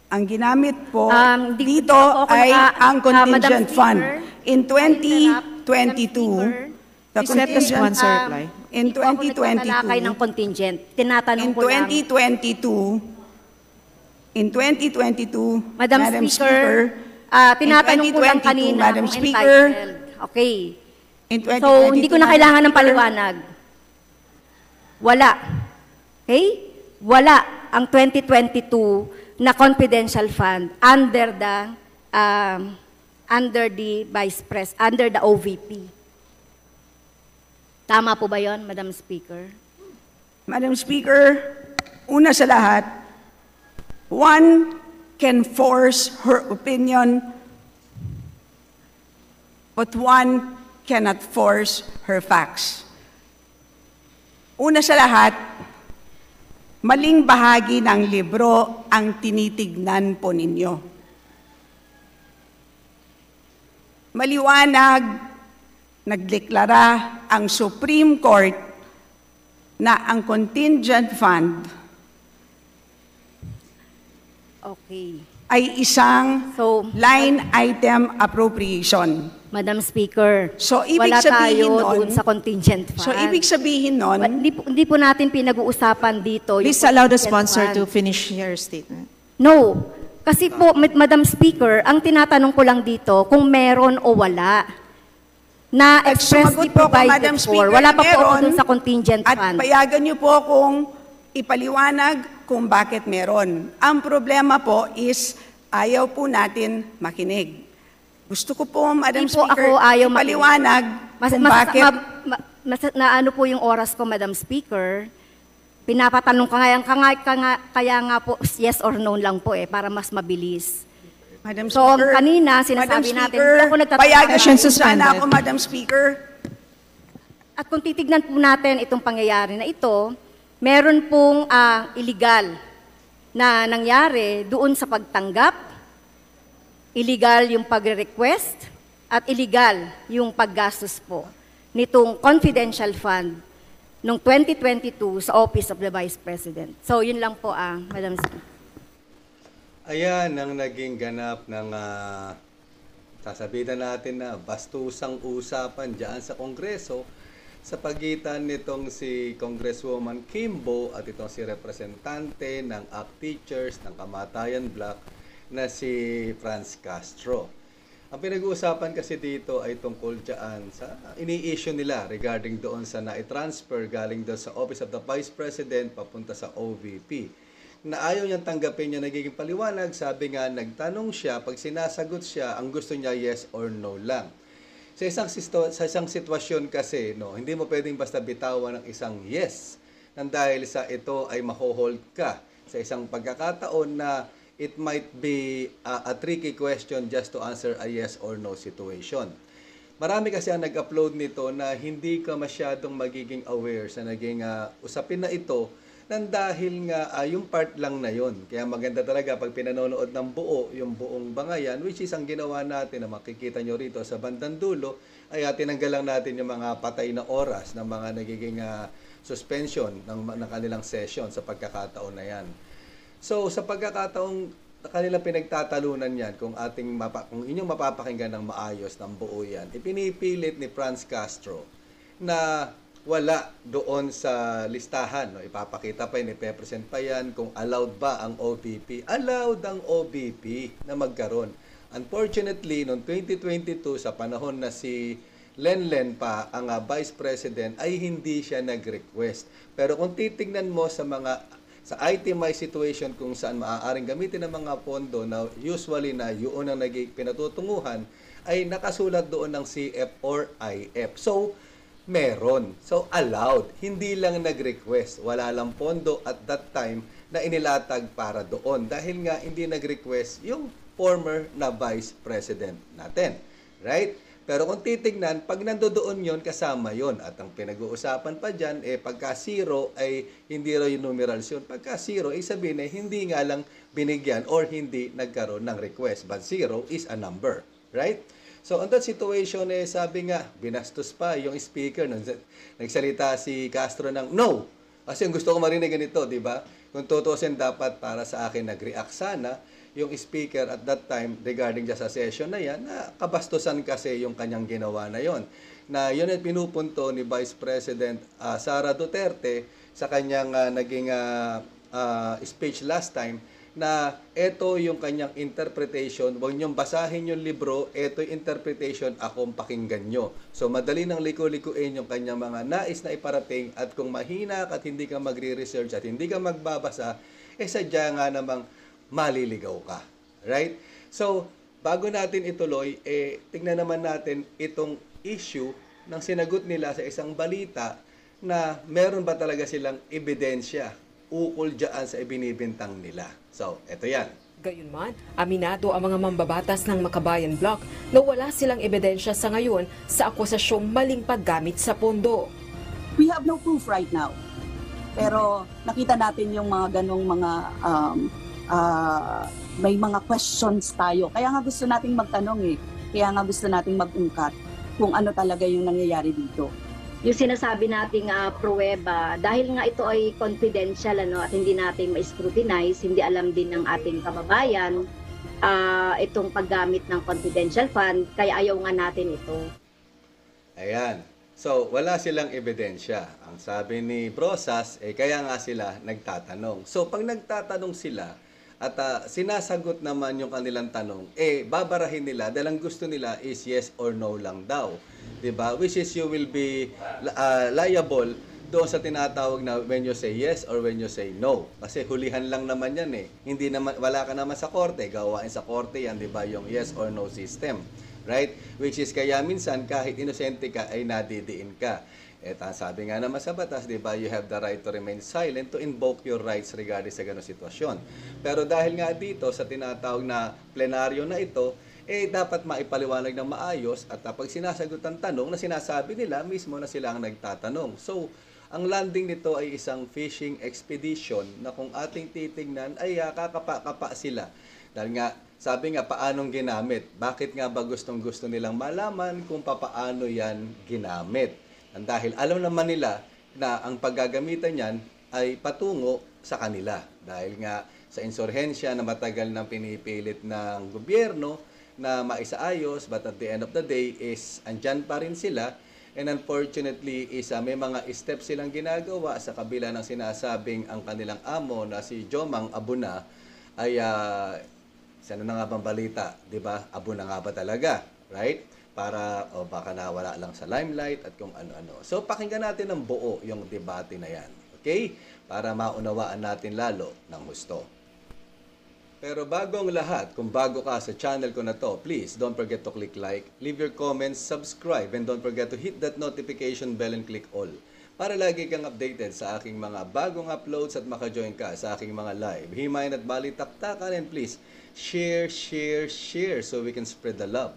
Ang ginamit po Di dito po ako ay ang Madam contingent fund. Speaker, In Madam 2022, the Please let the contingent sponsor reply. in Hindi po ako nagtatalakay ng 2022, contingent. Tinatanong in ko lang. 2022, Madam Speaker, tinatanong ko lang 2022, kanina Madam kung Speaker, entitled. Okay. in 2022, So, hindi ko na Madam kailangan ng Speaker, paliwanag. Wala. Okay? Wala ang 2022 na confidential fund under the Vice Pres, under the OVP. Tama po ba 'yon, Madam Speaker? Madam Speaker, una sa lahat, one can force her opinion, but one cannot force her facts. Una sa lahat, maling bahagi ng libro ang tinitignan po ninyo. Maliwanag, nagdeklara ang Supreme Court na ang contingent fund Okay. ay isang So, line item appropriation. Madam Speaker, So, ibig wala sabihin tayo nun- dun sa contingent fund. So, ibig sabihin nun, Hindi po natin pinag-uusapan dito. Please yung allow the contingent sponsor fund. to finish your statement. No. Kasi po, Madam Speaker, ang tinatanong ko lang dito kung meron o wala na expressly sumagot po ako, provided Madam for. Speaker, Wala pa po ako meron, dun sa contingent at fund. payagan niyo po akong ipaliwanag kung bakit meron. Ang problema po is ayaw po natin makinig. Gusto ko po, Madam Hindi po Speaker, ako ayaw ipaliwanag kung bakit... Naano po yung oras ko, Madam Speaker. Pinapatanong kaya nga po yes or no lang po para mas mabilis. Madam So, Speaker, kanina, sinasabi Madam natin, Speaker, hindi ako nagtatanong. payagan Session niyo sana suspended. ako, Madam Speaker. At kung titignan po natin itong pangyayari na ito, meron pong illegal na nangyari doon sa pagtanggap, illegal yung pagre-request, at illegal yung paggastos po nitong confidential fund noong 2022 sa Office of the Vice President. So, yun lang po, Madam Speaker. Ayan ang naging ganap ng sasabihin natin na bastusang usapan dyan sa Kongreso sa pagitan nitong si Congresswoman Kimbo at itong si representante ng ACT Teachers ng Kamatayan Block na si Franz Castro. Ang pinag-uusapan kasi dito ay tungkol dyan sa ini-issue nila regarding doon sa na-transfer galing doon sa Office of the Vice President papunta sa OVP. Na ayaw niyang tanggapin niya nagiging paliwanag, sabi nga nagtanong siya, pag sinasagot siya, ang gusto niya yes or no lang. Sa isang sitwasyon kasi, hindi mo pwedeng basta bitawan ng isang yes nang dahil sa ito ay maho-hold ka sa isang pagkakataon na it might be a tricky question just to answer a yes or no situation. Marami kasi ang nag-upload nito na hindi ka masyadong magiging aware sa naging usapin na ito nang dahil nga yung part lang na yon. Kaya maganda talaga pag pinanonood ng buo, yung buong bangayan, which is ang ginawa natin na makikita nyo rito sa bandang dulo, ay tinanggal lang natin yung mga patay na oras ng mga nagiging suspension ng kanilang session sa pagkakataon na yan. So, sa pagkakataong kanilang pinagtatalunan yan, kung inyong mapapakinggan ng maayos ng buo yan, ipinipilit ni Franz Castro na wala doon sa listahan. Ipapakita pa yan, ipepresent pa yan kung allowed ba ang OVP. Allowed ang OVP na magkaroon. Unfortunately, noong 2022, sa panahon na si Lenlen pa ang Vice President, ay hindi siya nag-request. Pero kung titignan mo sa itemized situation kung saan maaaring gamitin ng mga pondo na usually na yun ang naging pinatutunguhan, ay nakasulat doon ng CF or IF. So, meron. So, allowed. Hindi lang nag-request. Wala lang pondo at that time na inilatag para doon. Dahil nga hindi nag-request yung former na Vice President natin. Right? Pero kung titignan, pag nandoon yon kasama yon. At ang pinag-uusapan pa dyan, pagka zero ay hindi raw yung numerals yun. Pagka zero, sabihin na hindi nga lang binigyan or hindi nagkaroon ng request. But zero is a number. Right? So, on that situation, sabi nga, binastos pa yung speaker. Nagsalita si Castro ng no. Kasi yung gusto ko marinig ganito, di ba? Kung tutusin dapat para sa akin nag-react sana yung speaker at that time regarding just sa session na yan, na kabastusan kasi yung kanyang ginawa na yon. Na yun ay pinupunto ni Vice President Sara Duterte sa kanyang naging speech last time, na ito yung kanyang interpretation, huwag niyong basahin yung libro, ito yung interpretation, akong pakinggan nyo. So madali nang liku-likuin yung kanyang mga nais na iparating, at kung mahina ka at hindi ka magre-research at hindi ka magbabasa, sadya nga namang maliligaw ka. Right? So, bago natin ituloy, tignan naman natin itong issue ng sinagot nila sa isang balita na meron ba talaga silang ebidensya ukol dyan sa ibinibintang nila. So, eto yan. Gayunman, aminado ang mga mambabatas ng Makabayan Bloc na wala silang ebidensya sa ngayon sa akusasyong maling paggamit sa pondo. We have no proof right now. Pero nakita natin yung mga ganong mga may mga questions tayo. Kaya nga gusto nating magtanong Kaya nga gusto nating mag-ungkat kung ano talaga yung nangyayari dito. Yung sinasabi nating pruweba, dahil nga ito ay confidential at hindi natin ma-scrutinize, hindi alam din ng ating kababayan itong paggamit ng confidential fund, kaya ayaw nga natin ito. Ayan. So, wala silang ebidensya. Ang sabi ni Brosas, kaya nga sila nagtatanong. So, pag nagtatanong sila at sinasagot naman yung kanilang tanong, babarahin nila dahil ang gusto nila is yes or no lang daw. Diba? Which is you will be liable doon sa tinatawag na when you say yes or when you say no. Kasi hulihan lang naman yan Hindi naman, wala ka naman sa korte. Gawain sa korte yan, diba? Yung yes or no system. Right? Which is kaya minsan kahit inosente ka ay nadidiin ka. Sabi nga naman sa batas, diba? You have the right to remain silent to invoke your rights regarding sa ganong sitwasyon. Pero dahil nga dito sa tinatawag na plenaryo na ito, dapat maipaliwanag ng maayos at pag sinasagot ang tanong na sinasabi nila, mismo na sila ang nagtatanong. So, ang landing nito ay isang fishing expedition na kung ating titignan ay kakapa-kapa sila. Dahil nga, sabi nga, paanong ginamit? Bakit nga ba gustong-gusto nilang malaman kung paano yan ginamit? Dahil alam naman nila na ang paggagamitan yan ay patungo sa kanila. Dahil nga sa insurhensya na matagal nang pinipilit ng gobyerno, na maisaayos, but at the end of the day is andyan pa rin sila, and unfortunately is may mga steps silang ginagawa sa kabila ng sinasabing ang kanilang amo na si Jomang Abuna ay sana na nga bang balita, di ba? Abuna nga ba talaga, right? Para baka nawala lang sa limelight at kung ano-ano. So pakinggan natin ng buo yung debate na yan, okay? Para maunawaan natin lalo ng gusto. Pero bago ang lahat, kung bago ka sa channel ko na to, please don't forget to click like, leave your comments, subscribe, and don't forget to hit that notification bell and click all para lagi kang updated sa aking mga bagong uploads at maka-join ka sa aking mga live. Himayin at balitaktakan, and please share so we can spread the love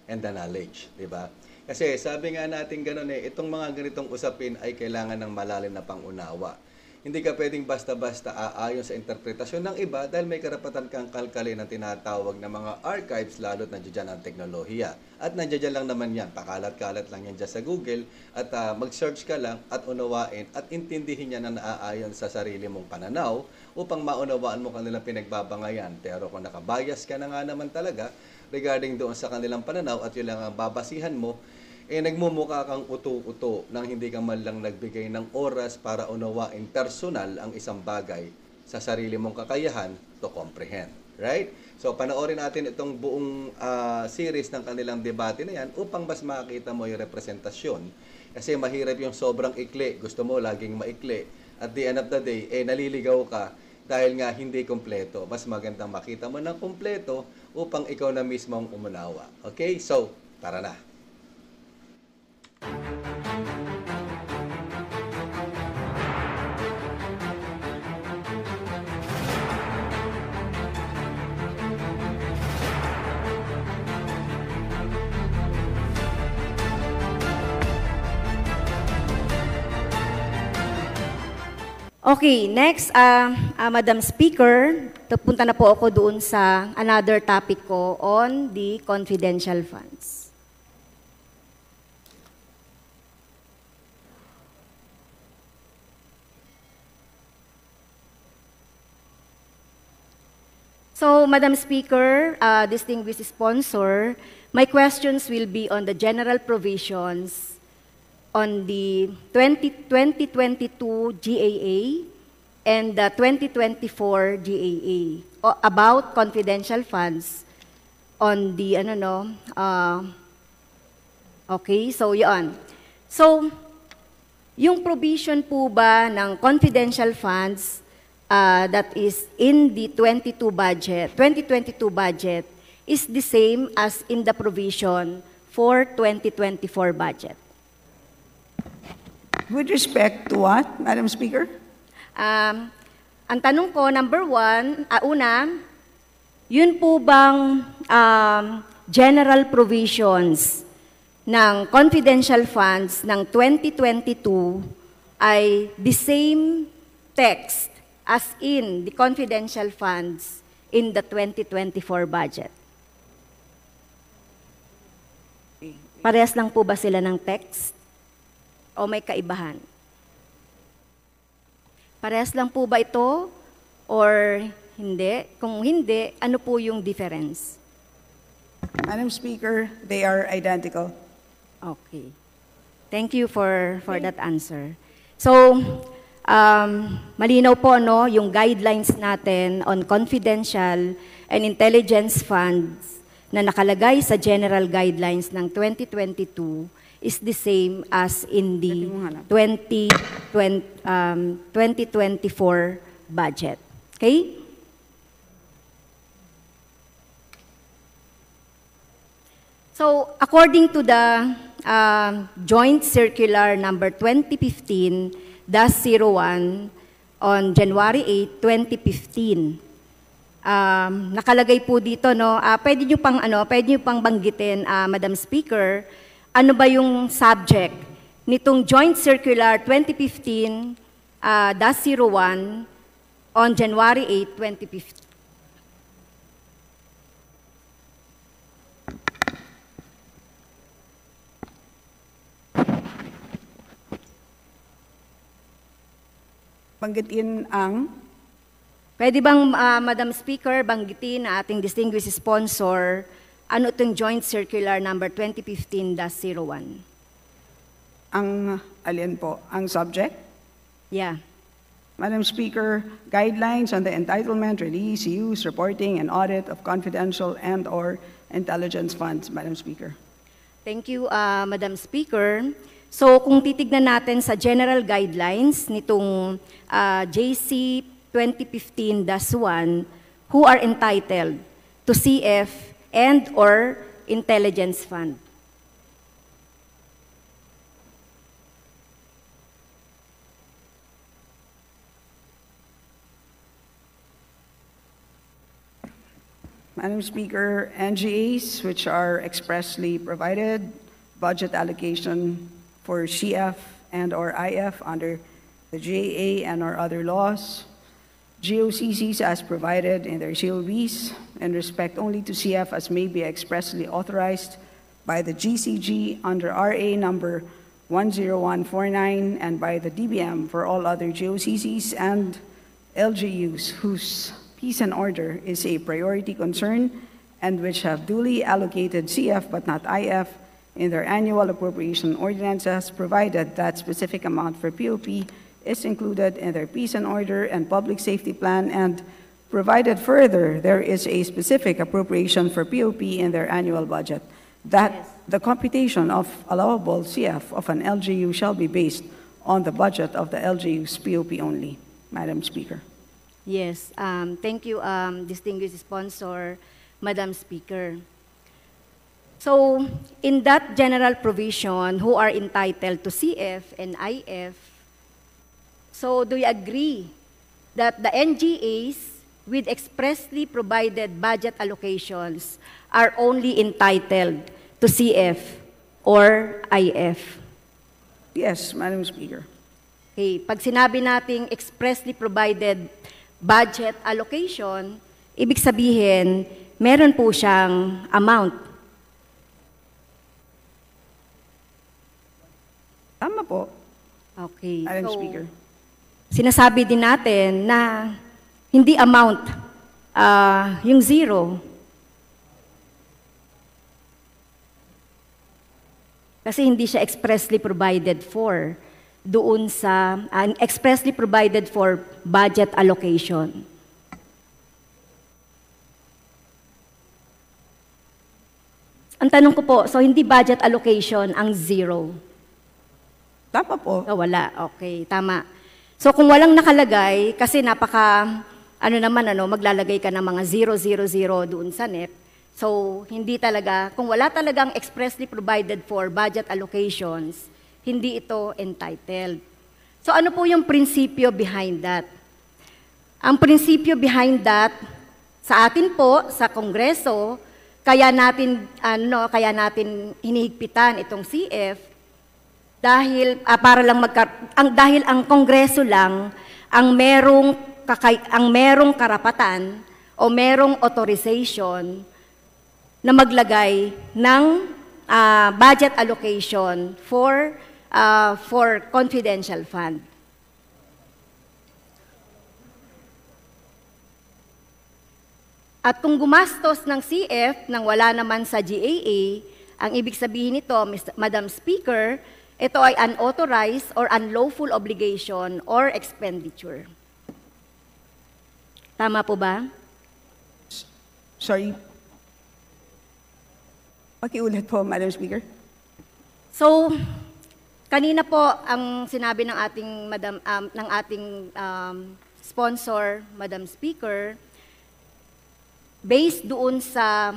and the knowledge, di ba? Kasi sabi nga natin gano'n itong mga ganitong usapin ay kailangan ng malalim na pangunawa. Hindi ka pwedeng basta-basta aayon sa interpretasyon ng iba dahil may karapatan kang kalkalin ng tinatawag na mga archives, lalo't nandiyan ang teknolohiya. At nandiyan lang naman yan, pakalat-kalat lang yan dyan sa Google at mag-search ka lang at unawain at intindihin niya na naaayon sa sarili mong pananaw upang maunawaan mo kanilang pinagbabangayan. Pero kung nakabias ka na nga naman talaga regarding doon sa kanilang pananaw at yun lang ang babasihan mo, nagmumukha kang uto-uto nang hindi ka man lang nagbigay ng oras para unawain personal ang isang bagay sa sarili mong kakayahan to comprehend. Right? So, panoorin natin itong buong series ng kanilang debate na yan upang mas makita mo yung representasyon. Kasi mahirap yung sobrang ikli. Gusto mo laging maikli. At the end of the day, naliligaw ka dahil nga hindi kompleto. Mas magandang makita mo ng kompleto upang ikaw na mismo ang umunawa. Okay? So, tara na. Okay, next, Madam Speaker, punta na po ako doon sa another topic ko on the confidential funds. So, Madam Speaker, distinguished sponsor, my questions will be on the general provisions on the 2022 GAA and the 2024 GAA about confidential funds on the, okay, so yun. So, yung provision po ba ng confidential funds that is in the 2022 budget is the same as in the provision for 2024 budget? With respect to what, Madam Speaker? Ang tanong ko, number one, yun po bang general provisions ng confidential funds ng 2022 ay the same text as in the confidential funds in the 2024 budget? Parehas lang po ba sila ng text? O may kaibahan? Parehas lang po ba ito? Or hindi? Kung hindi, ano po yung difference? Madam Speaker, they are identical. Okay. Thank you for that answer. So, malinaw po, no, yung guidelines natin on confidential and intelligence funds na nakalagay sa general guidelines ng 2022 is the same as in the 2024 budget. Okay? So, according to the Joint Circular number 2015-01 on January 8, 2015, nakalagay po dito, no, pwede nyo pang banggitin, Madam Speaker, ano ba yung subject nitong Joint Circular 2015-01 on January 8, 2015? Banggitin ang... Pwede bang, Madam Speaker, banggitin na ating distinguished sponsor, ano itong Joint Circular number 2015-01? Ang alin po? Ang subject? Yeah. Madam Speaker, guidelines on the entitlement, release, use, reporting, and audit of confidential and/or intelligence funds, Madam Speaker. Thank you, Madam Speaker. So, kung titignan natin sa general guidelines nitong JC 2015-1, who are entitled to CF and/or intelligence fund? Madam Speaker, NGAs which are expressly provided budget allocation for CF and/or IF under the GAA and/or other laws, GOCCs as provided in their COBs, in respect only to CF as may be expressly authorized by the GCG under RA number 10149 and by the DBM for all other GOCCs and LGUs whose peace and order is a priority concern and which have duly allocated CF but not IF in their annual appropriation ordinances, provided that specific amount for POP is included in their peace and order and public safety plan, and provided further there is a specific appropriation for POP in their annual budget, that the computation of allowable CF of an LGU shall be based on the budget of the LGU's POP only, Madam Speaker. Yes, thank you, distinguished sponsor, Madam Speaker. So, in that general provision, who are entitled to CF and IF, so do you agree that the NGAs with expressly provided budget allocations are only entitled to CF or IF? Yes, Madam Speaker. Okay, pag sinabi nating expressly provided budget allocation, ibig sabihin, meron po siyang amount. Tama po, Okay. Madam So, Speaker. sinasabi din natin na hindi amount yung zero. Kasi hindi siya expressly provided for doon sa expressly provided for budget allocation. Ang tanong ko po, so hindi budget allocation ang zero? Tama po. So, wala. Okay, tama. So kung walang nakalagay, kasi maglalagay ka ng mga 000 doon sa NEP. So hindi talaga, kung wala talagang expressly provided for budget allocations, hindi ito entitled. So ano po yung prinsipyo behind that? Ang prinsipyo behind that, sa atin po, sa Kongreso, kaya natin hinihigpitan itong CF dahil dahil ang Kongreso lang ang merong karapatan o merong authorization na maglagay ng budget allocation for confidential fund. At kung gumastos ng CF nang wala naman sa GAA, ang ibig sabihin nito, Madam Speaker, ito ay unauthorized or unlawful obligation or expenditure. Tama po ba? Sorry. Pakiulit po, Madam Speaker. So, kanina po ang sinabi ng ating sponsor, Madam Speaker, based doon sa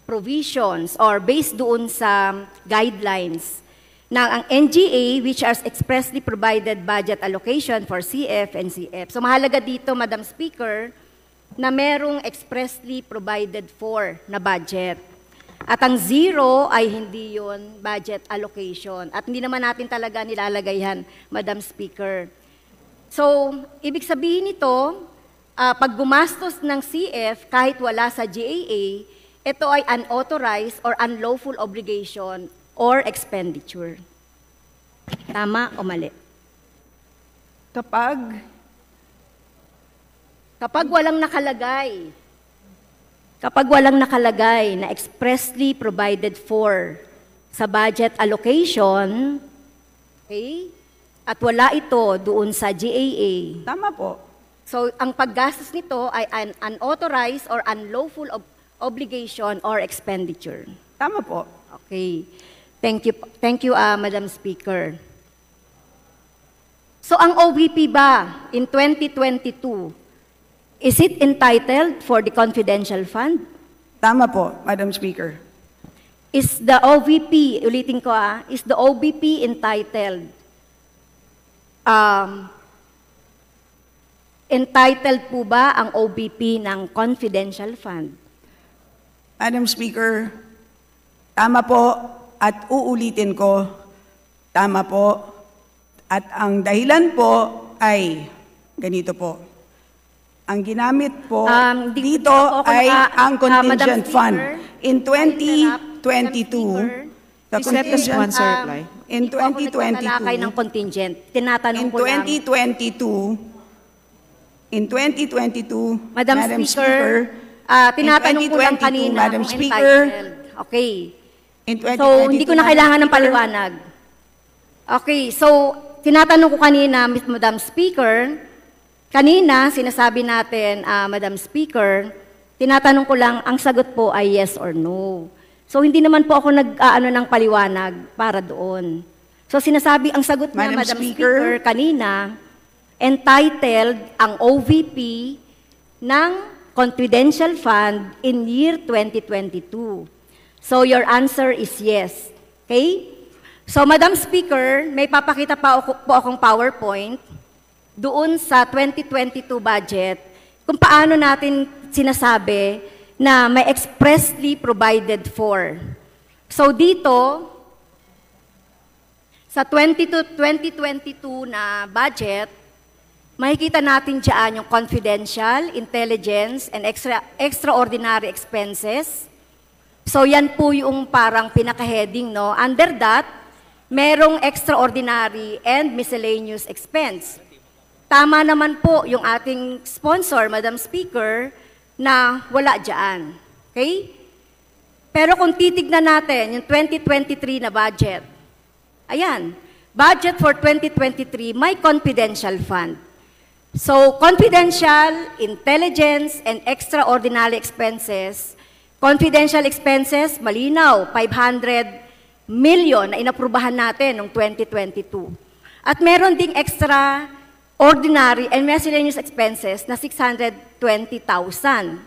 provisions or based doon sa guidelines na ang NGA, which are expressly provided budget allocation for CF and CF. So mahalaga dito, Madam Speaker, na merong expressly provided for na budget. At ang zero ay hindi yun budget allocation. At hindi naman natin talaga nilalagayhan, Madam Speaker. So, ibig sabihin nito, pag gumastos ng CF kahit wala sa GAA, ito ay unauthorized or unlawful obligation or expenditure. Tama o mali? Kapag walang nakalagay na expressly provided for sa budget allocation, okay, at wala ito doon sa GAA, tama po. so ang paggastos nito ay an unauthorized or unlawful obligation or expenditure. Tama po. Okay. Thank you, Madam Speaker. So ang OVP ba in 2022, is it entitled for the confidential fund? Tama po, Madam Speaker. Is the OVP, ulitin ko is the OVP entitled po ba ang OVP ng confidential fund? Madam Speaker, tama po at uulitin ko, tama po. At ang dahilan po ay ganito po. Ang ginamit po dito ay ang contingent fund. In 2022, the contingent in 2022, ng contingent. Tinatanong ko lang. In 2022, Madam Speaker, tinatanong ko lang kanina Madam kung Speaker, entitled. Okay. in 2022, So, hindi ko na kailangan ng paliwanag. Okay, so, tinatanong ko kanina, Madam Speaker, kanina, sinasabi natin, Madam Speaker, tinatanong ko lang, ang sagot po ay yes or no. So, hindi naman po ako nag-aano ng paliwanag para doon. So, sinasabi, ang sagot niya, Madam Speaker, kanina, entitled ang OVP ng confidential fund in year 2022. So, your answer is yes. Okay? So, Madam Speaker, may papakita po akong PowerPoint doon sa 2022 budget kung paano natin sinasabi na may expressly provided for. So, dito, sa 2022 na budget, makikita natin dyan yung confidential, intelligence, and extraordinary expenses. So yan po yung parang pinaka-heading, no? Under that, merong extraordinary and miscellaneous expense. tama naman po yung ating sponsor, Madam Speaker, na wala dyan. Okay? Pero kung titignan natin yung 2023 na budget, ayan, budget for 2023, may confidential fund. So, confidential, intelligence, and extraordinary expenses. Confidential expenses, malinaw, 500 million na inaprubahan natin noong 2022. At meron ding extraordinary and miscellaneous expenses na 620,000.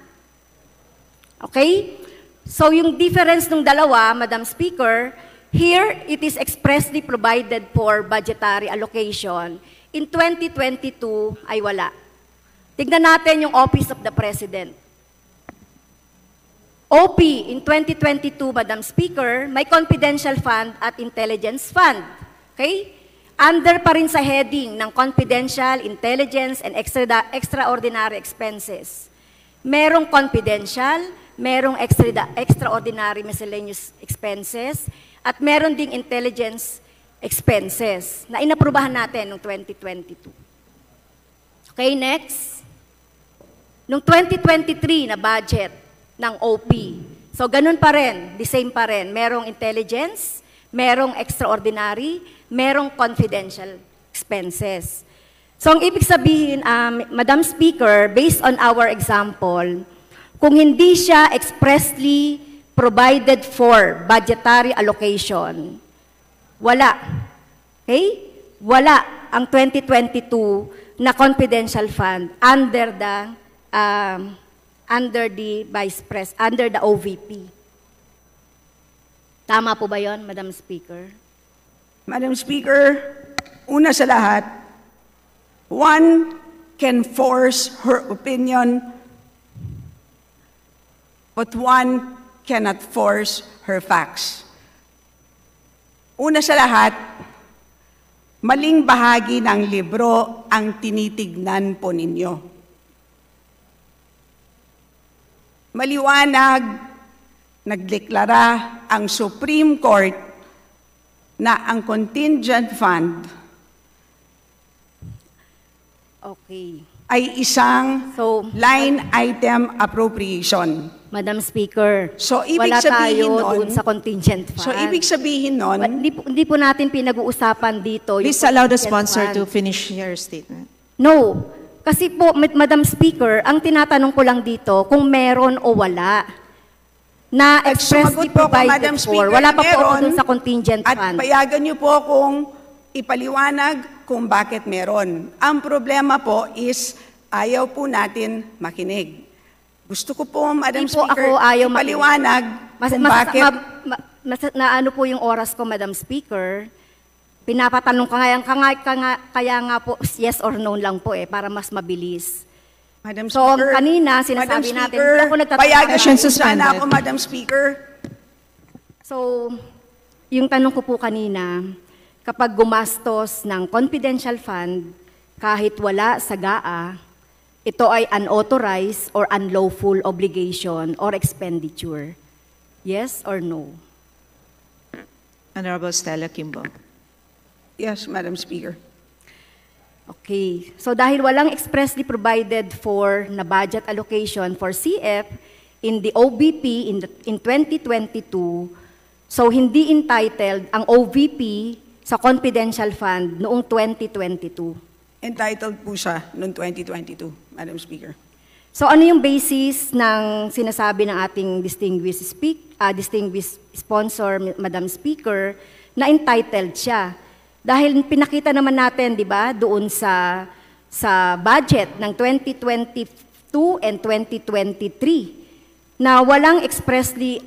Okay? So, yung difference ng dalawa, Madam Speaker, here, it is expressly provided for budgetary allocation. In 2022 ay wala. Tignan natin yung Office of the President. OP in 2022, Madam Speaker, may confidential fund at intelligence fund. Okay? Under pa rin sa heading ng confidential, intelligence, and extraordinary expenses. Merong confidential, merong extraordinary miscellaneous expenses, at meron ding intelligence expenses na inaprubahan natin noong 2022. Okay, next. Noong 2023 na budget ng OP. So, ganun pa rin, the same pa rin. Merong intelligence, merong extraordinary, merong confidential expenses. So, ang ibig sabihin, Madam Speaker, based on our example, kung hindi siya expressly provided for budgetary allocation, wala. Okay? Wala ang 2022 na confidential fund under the OVP. Tama po ba 'yon, Madam Speaker? Madam Speaker, una sa lahat, one can force her opinion, but one cannot force her facts. Una sa lahat, maling bahagi ng libro ang tinitignan po ninyo. Maliwanag, nagdeklara ang Supreme Court na ang contingent fund ay isang line item appropriation. Madam Speaker, So, ibig wala sabihin tayo nun- doon sa contingent fund. So, ibig sabihin nun, Hindi po natin pinag-uusapan dito. yung Please allow the contingent sponsor fund. to finish your statement. No. Kasi po, Madam Speaker, ang tinatanong ko lang dito kung meron o wala na expressly sumagot po ako, provided Madam for. Speaker, Wala pa po ako meron, dun sa contingent at fund. payagan niyo po akong ipaliwanag kung bakit meron. Ang problema po is ayaw po natin makinig. Gusto ko po, Madam Hindi po Speaker, ako ayaw ipaliwanag kung bakit... na ano po yung oras ko, Madam Speaker. Pinapatanong kaya nga po, yes or no lang po para mas mabilis. Madam So, Speaker, kanina, sinasabi Madam natin, Speaker, hindi ako nagtatanong. payagan Question niyo sana suspended. ako, Madam Speaker. So, yung tanong ko po kanina, kapag gumastos ng confidential fund, kahit wala sa GAA, ito ay unauthorized or unlawful obligation or expenditure. Yes or no? Honorable Stella Kimbo. Yes, Madam Speaker. Okay. So dahil walang expressly provided for na budget allocation for CF in the OVP in 2022, so hindi entitled ang OVP sa confidential fund noong 2022. Entitled po siya noong 2022, Madam Speaker. So ano yung basis ng sinasabi ng ating distinguished sponsor, Madam Speaker, na entitled siya? Dahil pinakita naman natin, di ba, doon sa budget ng 2022 and 2023 na walang expressly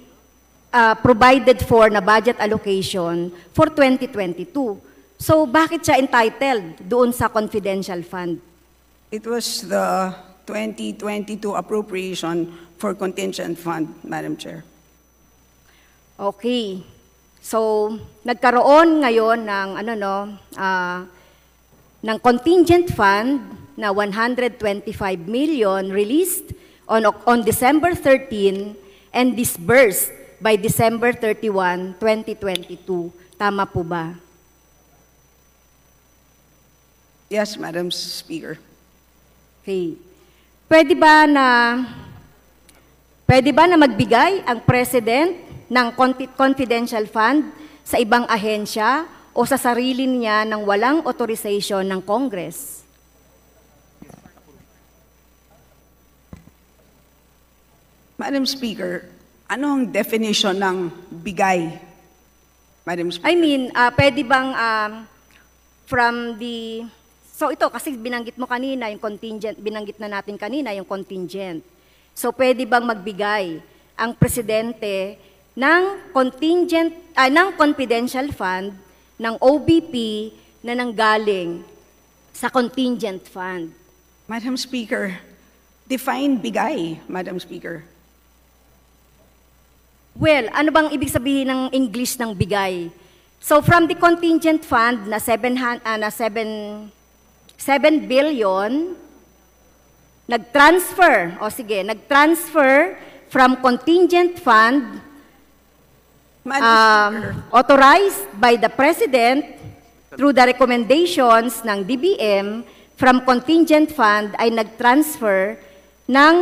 provided for na budget allocation for 2022. So bakit siya entitled doon sa confidential fund? It was the 2022 appropriation for contingent fund, Madam Chair. Okay. So, nagkaroon ngayon ng ng contingent fund na 125 million released on December 13 and disbursed by December 31, 2022. Tama po ba? Yes, Madam Speaker. Okay. Pwede ba na magbigay ang President ng confidential fund sa ibang ahensya o sa sarili niya ng walang authorization ng Congress? Madam Speaker, ano ang definition ng bigay? Madam Speaker. I mean, pwede bang from the... So ito, kasi binanggit mo kanina yung contingent, binanggit na natin kanina yung contingent. So pwede bang magbigay ang presidente ng contingent, ng confidential fund ng OBP na nanggaling sa contingent fund? Madam Speaker, define bigay, Madam Speaker. Well, ano bang ibig sabihin ng English ng bigay? So from the contingent fund na 7 billion, nag-transfer from contingent fund Madam Speaker. authorized by the President through the recommendations ng DBM from contingent fund ay nag-transfer ng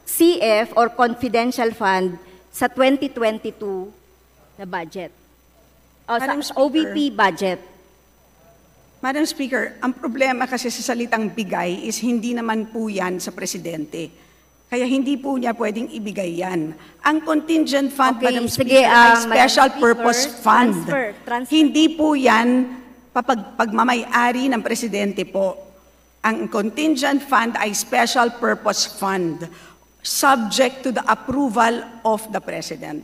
CF or confidential fund sa 2022 na budget. O sa Madam Speaker. OVP budget. Madam Speaker, ang problema kasi sa salitang bigay is hindi naman po yan sa presidente. Kaya hindi po niya pwedeng ibigay yan. Ang contingent fund, Okay, Madam sige, Speaker, ay Madam special Speaker, purpose fund. transfer. Hindi po yan pagmamay-ari ng presidente po. Ang contingent fund ay special purpose fund, subject to the approval of the President,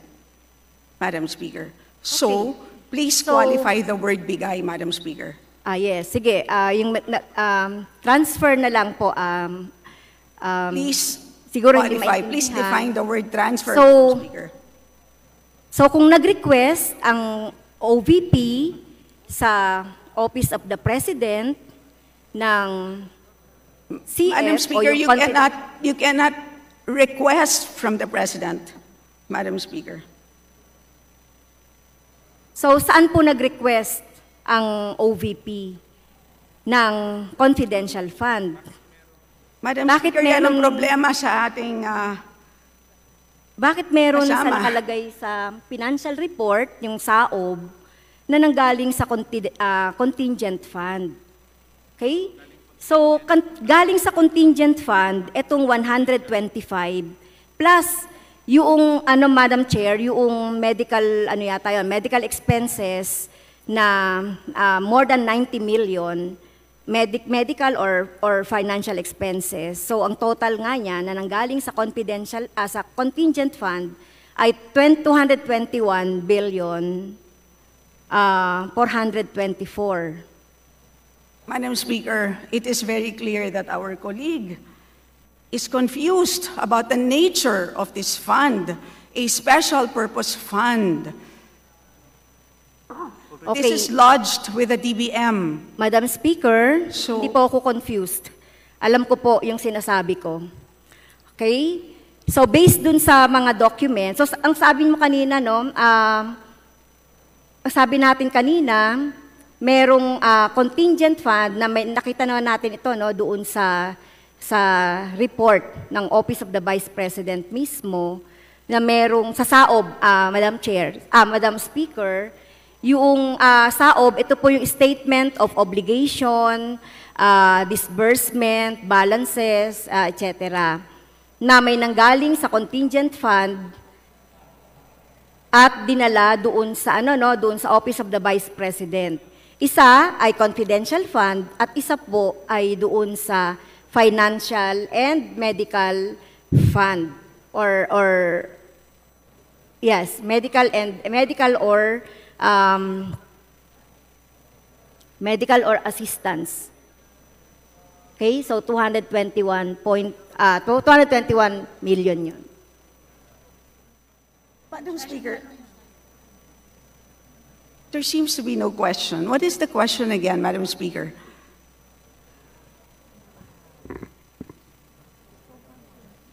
Madam Speaker. So, please So- qualify the word bigay, Madam Speaker. Yes, sige. Yung transfer na lang po. Please siguro hindi qualify. Please maintindihan. define the word transfer, So, Madam Speaker. So kung nag-request ang OVP sa Office of the President ng CF Madam Speaker, o yung you cannot request from the President, Madam Speaker. So saan po nag-request ang OVP ng confidential fund? Madam Bakit Speaker, yan ang merong- problema sa ating... Bakit meron sa Kasama. nakalagay sa financial report, yung SAOB, na nanggaling sa contingent fund? Okay? So, galing sa contingent fund, itong 125, plus yung, Madam Chair, yung medical, medical expenses na more than 90 million, medical or financial expenses. So ang total nga niya na nanggaling sa sa contingent fund ay 221 billion 424. Madam Speaker, it is very clear that our colleague is confused about the nature of this fund, a special purpose fund. Okay. This is lodged with the DBM. Madam Speaker, So- hindi po ako confused. Alam ko po yung sinasabi ko. Okay? So based dun sa mga documents, so ang sabi mo kanina, sabi natin kanina, merong contingent fund na nakita naman natin ito doon sa report ng Office of the Vice President mismo, na merong sa SAOB, Madam Speaker, yung SAOB, ito po yung Statement of Obligation, Disbursement, Balances, etc. na may nanggaling sa contingent fund at dinala doon sa doon sa Office of the Vice President. Isa ay confidential fund at isa po ay doon sa financial and medical fund or yes, medical or medical or assistance. Okay, so 221 million yun. Madam Speaker, there seems to be no question. What is the question again, Madam Speaker?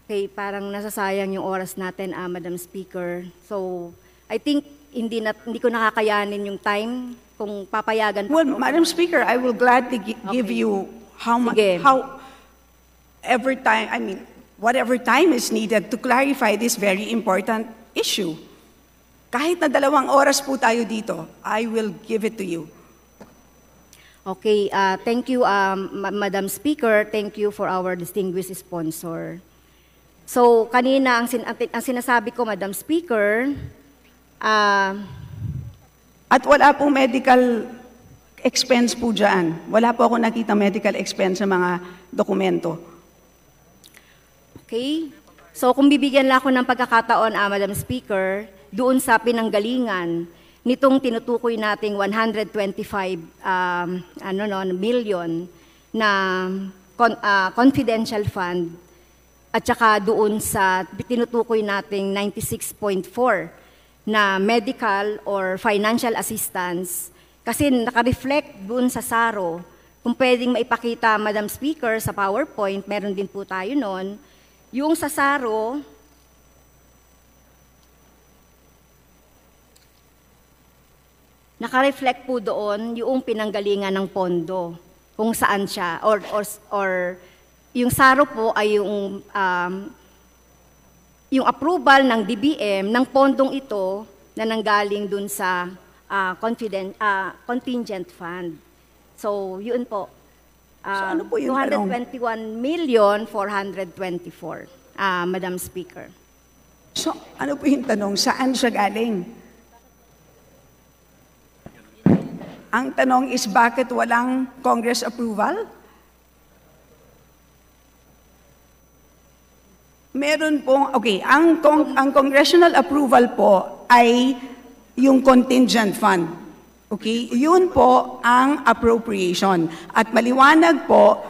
Okay, parang nasasayang yung oras natin, Madam Speaker. So, I think hindi ko nakakayanin yung time kung papayagan Well, po. Madam Speaker, I will gladly give Okay. you how much, Sige. every time, I mean, whatever time is needed to clarify this very important issue. Kahit na 2 oras po tayo dito, I will give it to you. Okay, thank you, Madam Speaker. Thank you for our distinguished sponsor. So, kanina, ang sinasabi ko, Madam Speaker, At wala pong medical expense po dyan. Wala po ako nakita medical expense sa mga dokumento. okay? So, kung bibigyan lang ako ng pagkakataon, Madam Speaker, doon sa pinanggalingan, nitong tinutukoy nating 125 million na confidential fund at saka doon sa tinutukoy nating 96.4 na medical or financial assistance kasi naka-reflect doon sa SARO. Kung pwedeng maipakita, Madam Speaker, sa PowerPoint, meron din po tayo noon, yung sa SARO, naka-reflect po doon yung pinanggalingan ng pondo, kung saan siya, or yung SARO po ay yung approval ng DBM ng pondong ito na nanggaling dun sa contingent fund. So, yun po. ano po yung tanong? 221,424, Madam Speaker. So, ano po yung tanong? Saan siya galing? Ang tanong is bakit walang Congress approval? Meron pong, okay, ang congressional approval po ay yung contingent fund. Okay, yun po ang appropriation. At maliwanag po,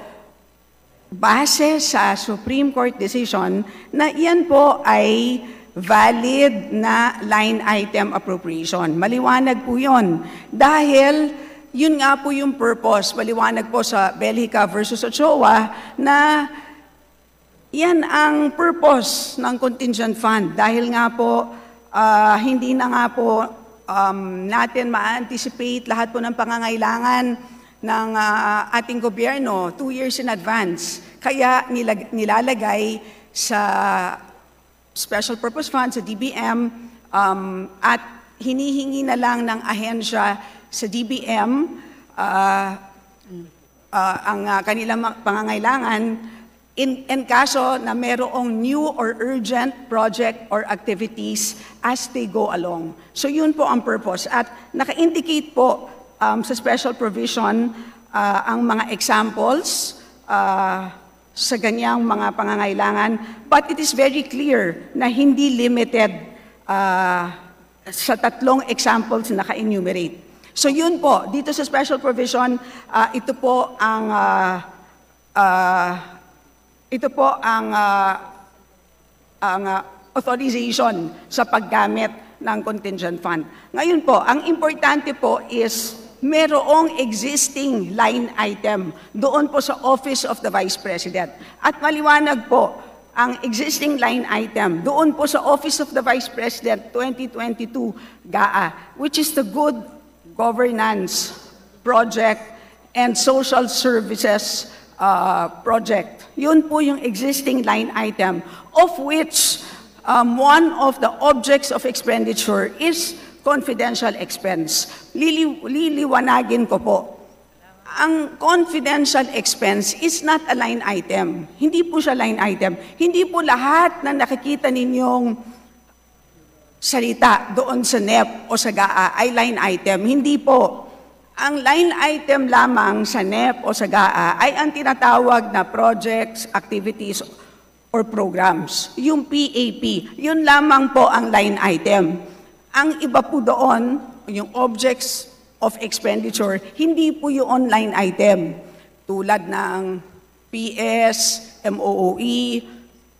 base sa Supreme Court decision, na iyan po ay valid na line item appropriation. Maliwanag po yun. Dahil yun nga po yung purpose, maliwanag po sa Bellica versus Ochoa, na yan ang purpose ng contingent fund. Dahil nga po, hindi na nga po natin ma-anticipate lahat po ng pangangailangan ng ating gobyerno 2 years in advance. Kaya nilalagay sa Special Purpose Fund, sa DBM, at hinihingi na lang ng ahensya sa DBM ang kanilang pangangailangan in kaso na merong new or urgent project or activities as they go along. So yun po ang purpose. At naka-indicate po sa special provision ang mga examples sa ganyang mga pangangailangan. But it is very clear na hindi limited sa 3 examples na naka-enumerate. So yun po, dito sa special provision, ito po ang authorization sa paggamit ng contingent fund. Ngayon po, ang importante po is merong existing line item doon po sa Office of the Vice President. At maliwanag po, ang existing line item doon po sa Office of the Vice President 2022 GAA, which is the Good Governance Project and Social Services project. Yun po yung existing line item, of which one of the objects of expenditure is confidential expense. Liliwanagin ko po. Ang confidential expense is not a line item. Hindi po siya line item. Hindi po lahat na nakikita ninyong salita doon sa NEP o sa GAA ay line item. Hindi po. Ang line item lamang sa NEP o sa GAA ay ang tinatawag na projects, activities, or programs. Yung PAP, yun lamang po ang line item. Ang iba po doon, yung objects of expenditure, hindi po yung line item. Tulad ng PS, MOOE,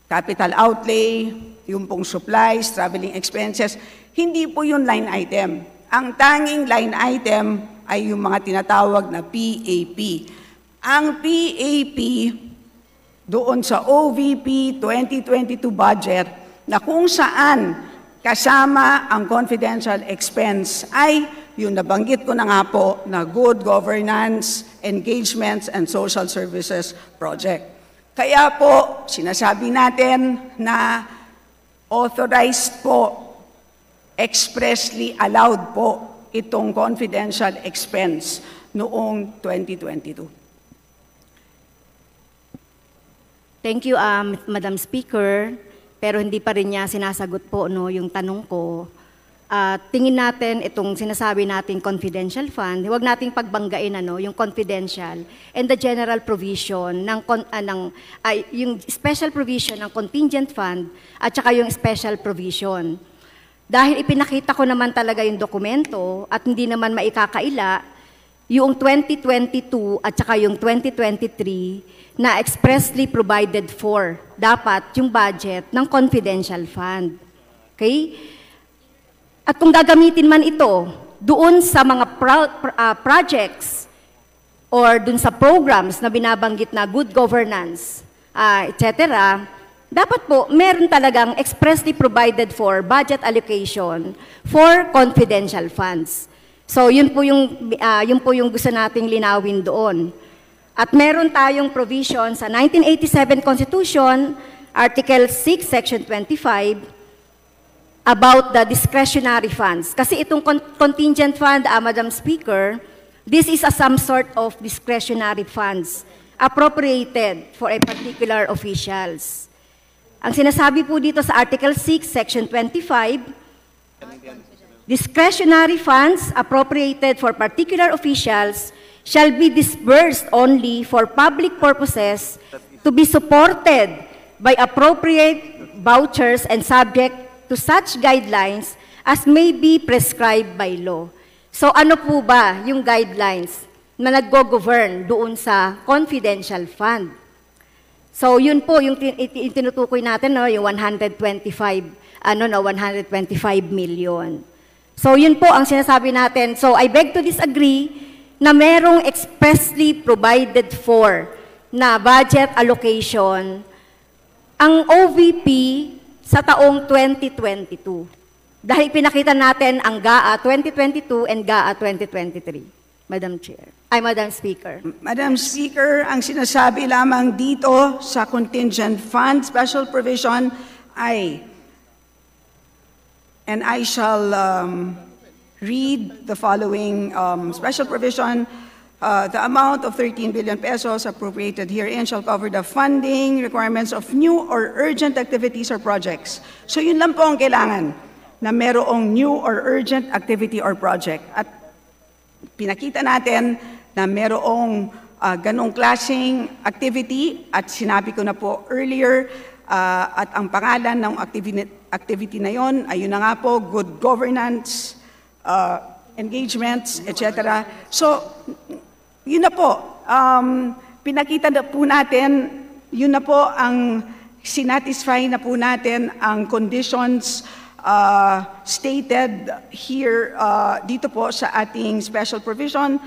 capital outlay, yung pong supplies, traveling expenses, hindi po yung line item. Ang tanging line item ay yung mga tinatawag na PAP. Ang PAP doon sa OVP 2022 budget na kung saan kasama ang confidential expense ay yung nabanggit ko na nga po na good governance, engagements, and social services project. Kaya po, sinasabi natin na authorized po, expressly allowed po itong confidential expense noong 2022. Thank you, Madam Speaker. Pero hindi pa rin niya sinasagot po yung tanong ko. Tingin natin itong sinasabi nating confidential fund, huwag nating pagbanggain yung confidential and the general provision yung special provision ng contingent fund at saka yung special provision. Dahil ipinakita ko naman talaga yung dokumento at hindi naman maikakaila, yung 2022 at saka yung 2023 na expressly provided for dapat yung budget ng confidential fund. Okay? At kung gagamitin man ito doon sa mga projects or doon sa programs na binabanggit na good governance, etc., dapat po meron talagang expressly provided for budget allocation for confidential funds. So yun po yung gusto nating linawin doon. At meron tayong provision sa 1987 Constitution, Article 6, Section 25, about the discretionary funds. Kasi itong contingent fund, Madam Speaker, this is some sort of discretionary funds appropriated for a particular officials. Ang sinasabi po dito sa Article 6, Section 25, discretionary funds appropriated for particular officials shall be disbursed only for public purposes to be supported by appropriate vouchers and subject to such guidelines as may be prescribed by law. So ano po ba yung guidelines na naggo-govern doon sa confidential fund? So yun po yung tinutukoy natin, yung 125 million. So yun po ang sinasabi natin. So I beg to disagree na merong expressly provided for na budget allocation ang OVP sa taong 2022. Dahil pinakita natin ang GAA 2022 and GAA 2023. Madam Speaker. Madam Speaker, ang sinasabi lamang dito sa contingent fund special provision ay, and I shall read the following special provision. The amount of 13 billion pesos appropriated herein shall cover the funding requirements of new or urgent activities or projects. So yun lang po ang kailangan, na merong new or urgent activity or project. At pinakita natin na merong ganong klaseng activity at sinabi ko na po earlier, at ang pangalan ng activity na yon ay yun na nga po, good governance, engagements, etc. So, yun na po. Pinakita na po natin, yun na po ang sinatisfy na po natin ang conditions stated here dito po sa ating special provision.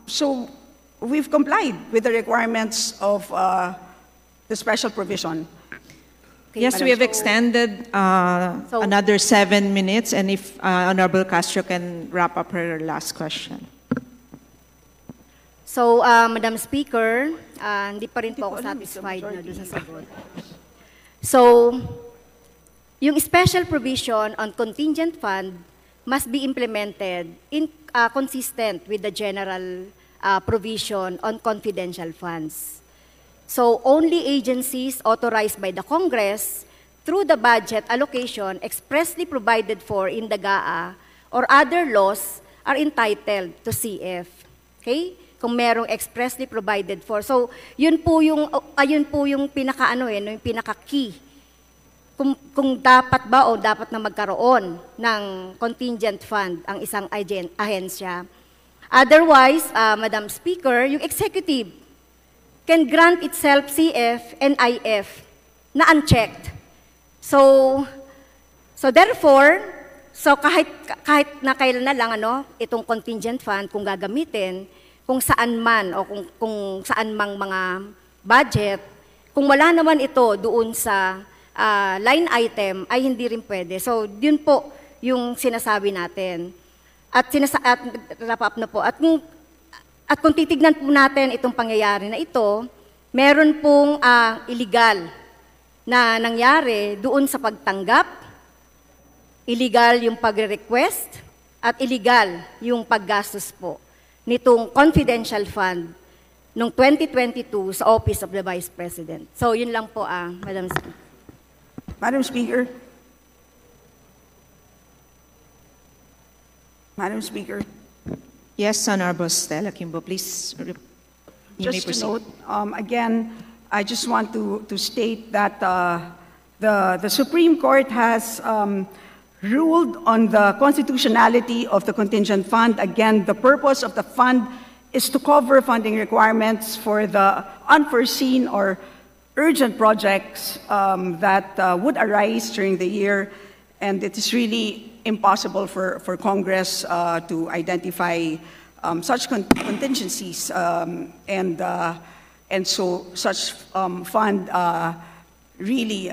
So, we've complied with the requirements of the special provision. Yes, we have extended another 7 minutes, and if Honorable Castro can wrap up her last question. So, Madam Speaker, hindi pa rin po ako satisfied na doon sa sagot. So, yung special provision on contingent fund must be implemented consistent with the general provision on confidential funds. So, only agencies authorized by the Congress through the budget allocation expressly provided for in the GAA or other laws are entitled to CF. Okay? Kung merong expressly provided for. So, yun po yung yung pinaka-key. Kung dapat ba o dapat na magkaroon ng contingent fund ang isang ahensya. Otherwise, Madam Speaker, yung executive can grant itself CF and IF na unchecked. So therefore, kahit na kailan na lang itong contingent fund kung gagamitin, kung saan man o kung saan mang mga budget, kung wala naman ito doon sa line item ay hindi rin pwede. So yun po yung sinasabi natin. at wrap up na po. At kung titignan po natin itong pangyayari na ito, meron pong illegal na nangyari doon sa pagtanggap, illegal yung pagre-request, at illegal yung paggastos po nitong confidential fund noong 2022 sa Office of the Vice President. So, yun lang po, Madam Speaker. Madam Speaker. Madam Speaker. Yes, Honorable Stella Kimbo, please. You may Just to proceed. note, again, I just want to state that the Supreme Court has ruled on the constitutionality of the contingent fund. Again, the purpose of the fund is to cover funding requirements for the unforeseen or urgent projects that would arise during the year, and it is really impossible for Congress to identify such contingencies, and so such fund really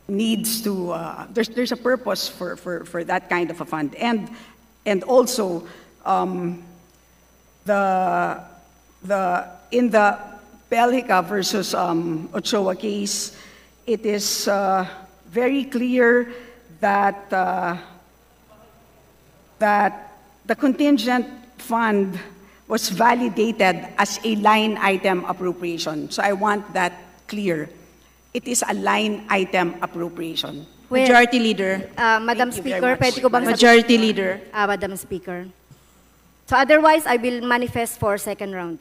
needs to. There's a purpose for that kind of a fund, and also in the Bellica versus Ochoa case, it is very clear that the contingent fund was validated as a line item appropriation. So I want that clear. It is a line item appropriation. Well, Majority Leader. Madam Thank you very Speaker, much. pwede ko bang Majority sabihin? Leader. Madam Speaker. So otherwise, I will manifest for second round.